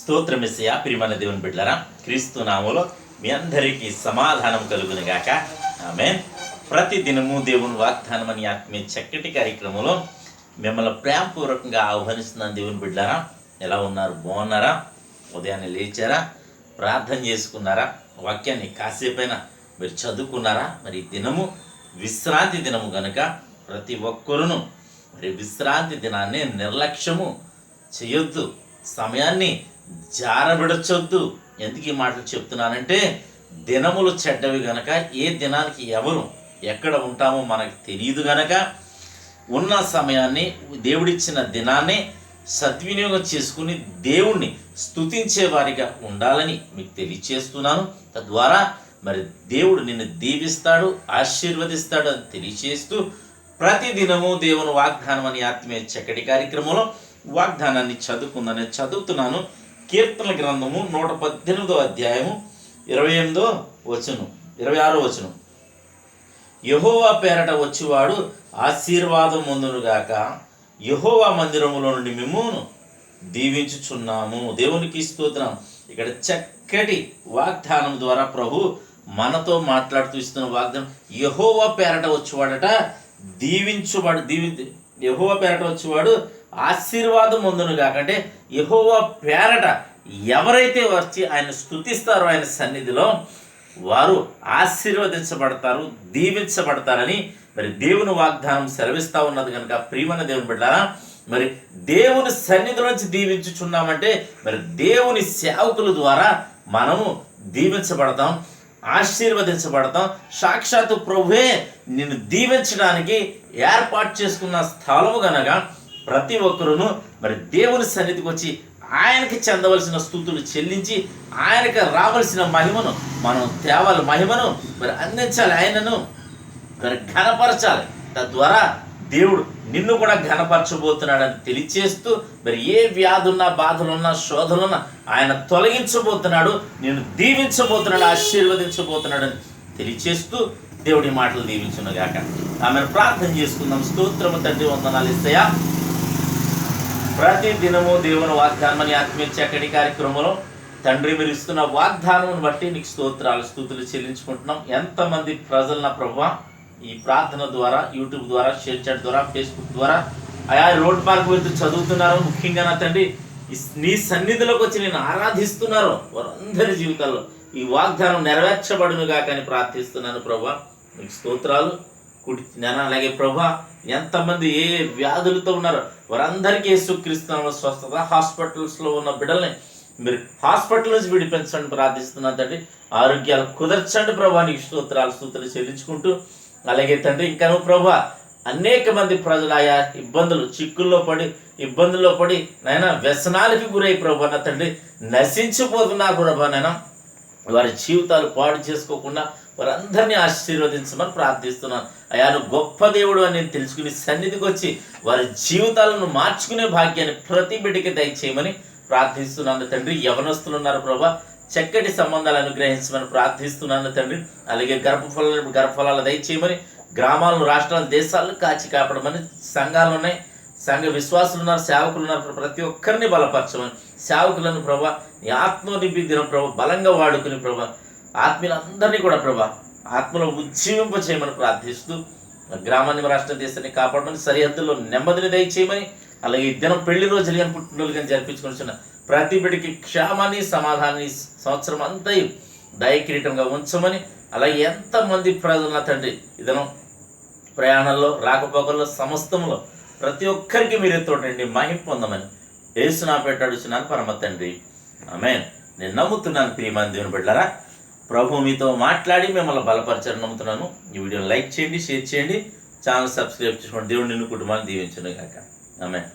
స్తోత్రమెస్సయ్యా. ప్రియమైన దేవుని బిడ్డలారా, క్రీస్తు నామములో మీ అందరికీ సమాధానం కలుగును గాక. ఆమేన్. ప్రతి దినము దేవుని వాగ్దానం అని ఆత్మీయ చక్కటి కార్యక్రమంలో మిమ్మల్ని ప్రేమపూర్వకంగా ఆహ్వానిస్తున్నాను. దేవుని బిడ్డలారా, ఎలా ఉన్నారు? బాగున్నారా? ఉదయాన్నే లేచారా? ప్రార్థన చేసుకున్నారా? వాక్యాన్ని కాసేపైనా మీరు చదువుకున్నారా? మరి దినము విశ్రాంతి దినము కనుక ప్రతి ఒక్కరును మరి విశ్రాంతి దినాన్ని నిర్లక్ష్యము చేయొద్దు, సమయాన్ని జారబెడచొద్దు. ఎందుకు ఈ మాటలు చెప్తున్నానంటే, దినములు చెడ్డవి గనక ఏ దినానికి ఎవరు ఎక్కడ ఉంటామో మనకు తెలియదు గనక ఉన్న సమయాన్ని, దేవుడిచ్చిన దినాన్ని సద్వినియోగం చేసుకుని దేవుణ్ణి స్తుతించే వారిగా ఉండాలని మీకు తెలియచేస్తున్నాను. తద్వారా మరి దేవుడు నిన్ను దీవిస్తాడు, ఆశీర్వదిస్తాడు అని తెలియచేస్తూ ప్రతి దినము దేవుని వాగ్దానం అని ఆత్మీయ చక్కటి కార్యక్రమంలో వాగ్దానాన్ని చదువుతున్నాను. కీర్తన గ్రంథము 118వ అధ్యాయము 28వ వచనం 26వ వచనం. యెహోవా పేరట వచ్చువాడు ఆశీర్వాదం పొందునుగాక, యెహోవా మందిరములో నుండి మిమ్మును దీవించుచున్నాము. దేవునికి స్తోత్రం. ఇక్కడ చక్కటి వాగ్దానం ద్వారా ప్రభు మనతో మాట్లాడుతూ ఇస్తున్న వాగ్దానం, యెహోవా పేరట వచ్చేవాడట యెహోవా పేరట వచ్చేవాడు ఆశీర్వాదం పొందును కాక. అంటే యెహోవా పేరట ఎవరైతే వచ్చి ఆయన స్తుతిస్తారో ఆయన సన్నిధిలో వారు ఆశీర్వదించబడతారు, దీవించబడతారని మరి దేవుని వాగ్దానం సెలవిస్తూ ఉన్నది కనుక ప్రియమైన దేవుని బిడ్డలారా, మరి దేవుని సన్నిధిలోంచి దీవించుచున్నామంటే మరి దేవుని సేవకుల ద్వారా మనము దీవించబడతాం, ఆశీర్వదించబడతాం. సాక్షాత్తు ప్రభువే నిన్ను దీవించడానికి ఏర్పాటు చేసుకున్న స్థలము గనక ప్రతి ఒక్కరును మరి దేవుని సన్నిధికి వచ్చి ఆయనకి చెందవలసిన స్తుతులు చెల్లించి ఆయనకి రావలసిన మహిమను మనం తేవాలి, మహిమను మరి అందించాలి, ఆయనను మరి ఘనపరచాలి. తద్వారా దేవుడు నిన్ను కూడా ఘనపరచబోతున్నాడని తెలియచేస్తూ మరి ఏ వ్యాధున్నా, బాధలున్నా, శోధలున్నా ఆయన తొలగించబోతున్నాడు, నిన్ను దీవించబోతున్నాడు, ఆశీర్వదించబోతున్నాడు అని తెలియచేస్తూ దేవుడి మాటలు దీవించునుగాక. ఆమెను ప్రార్థన చేసుకుందాం. స్తోత్రము తండ్రి, వందనాలు యేసయ్యా. ప్రతి దినము దేవుని వాగ్దానం అని ఆత్మీయ చక్కటి కార్యక్రమంలో తండ్రి మీరు ఇస్తున్న వాగ్దానం బట్టి నీకు స్తోత్రాలు, స్తుతులు చెల్లించుకుంటున్నాం. ఎంతమంది ప్రజలు నా ప్రభువా ఈ ప్రార్థన ద్వారా, యూట్యూబ్ ద్వారా, షేర్ చాట్ ద్వారా, ఫేస్బుక్ ద్వారా ఆయా రోడ్ మార్క్ వెళ్తూ చదువుతున్నారు. ముఖ్యంగా నా తండ్రి నీ సన్నిధిలోకి వచ్చి నేను ఆరాధిస్తున్నారు. వారందరి జీవితాల్లో ఈ వాగ్దానం నెరవేర్చబడునుగా కానీ ప్రార్థిస్తున్నాను ప్రభువా. నీకు స్తోత్రాలు. అలాగే ప్రభా ఎంతమంది ఏ వ్యాధులతో ఉన్నారో వారందరికీ యేసుక్రీస్తు స్వస్థత, హాస్పిటల్స్లో ఉన్న బిడ్డల్ని మీరు హాస్పిటల్ నుంచి విడిపించండి ప్రార్థిస్తున్నాను తండ్రి. ఆరోగ్యాలు కుదర్చండి ప్రభా. నీకు స్తోత్రాలు, స్తుతులు చెల్లించుకుంటూ అలాగే తండ్రి ఇంకా నువ్వు ప్రభా అనేక మంది ప్రజలు ఆయా చిక్కుల్లో పడి నాయన వ్యసనాలకి గురై ప్రభా నా తండ్రి నశించిపోతున్నా ప్రభా నాయన వారి జీవితాలు పాడు చేసుకోకుండా వారందరినీ ఆశీర్వదించమని ప్రార్థిస్తున్నాను. అయ్యా నువ్వు గొప్ప దేవుడు అని నేను తెలుసుకుని సన్నిధికి వచ్చి వారి జీవితాలను మార్చుకునే భాగ్యాన్ని ప్రతి బిడ్డకి దయచేయమని ప్రార్థిస్తున్నాను తండ్రి. యవనస్తులు ఉన్నారు ప్రభా, చక్కటి సంబంధాలు అనుగ్రహించమని ప్రార్థిస్తున్నాను తండ్రి. అలాగే గర్భఫలాలు దయచేయమని, గ్రామాలను, రాష్ట్రాలు, దేశాలను కాచి కాపాడమని, సంఘాలు ఉన్నాయి, సంఘ విశ్వాసులు ఉన్నారు, సేవకులు ఉన్నారు, ప్రతి ఒక్కరిని బలపరచమని, సేవకులను ప్రభా నీ ఆత్మనిపి దినం ప్రభా బలంగా వాడుకుని ప్రభా ఆత్మీయులందరినీ కూడా ప్రభా ఆత్మలో ఉజ్జీవింప చేయమని ప్రార్థిస్తూ గ్రామాన్ని, రాష్ట్ర దేశాన్ని కాపాడమని, సరిహద్దుల్లో నెమ్మదిని దయచేయమని, అలాగే ఈ దినం పెళ్లి రోజులు కానీ పుట్టినరోజులు కానీ జరిపించుకుని ప్రతి బిడ్డకి క్షేమాన్ని, సమాధానాన్ని సంవత్సరం అంతా దయకిరీటంగా ఉంచమని, అలాగే ఎంతమంది ప్రజలు నా తండ్రి ఈ దినం ప్రయాణాల్లో, రాకపోకల్లో, సమస్తంలో ప్రతి ఒక్కరికి మీరే తోడండి, మహిమ పొందమని యేసు నామమున అడుగుచున్నాను పరమ తండ్రి. ఆమేన్. నేను నమ్ముతున్నాను ప్రియమైన దేవుని బిడ్డలారా, ప్రభు మీతో మాట్లాడి మిమ్మల్ని బలపరచాలని నమ్ముతున్నాను. ఈ వీడియోని లైక్ చేయండి, షేర్ చేయండి, ఛానల్ సబ్స్క్రైబ్ చేసుకోండి. దేవుడు నిన్ను కుటుంబాన్ని దీవించును గాక. ఆమేన్.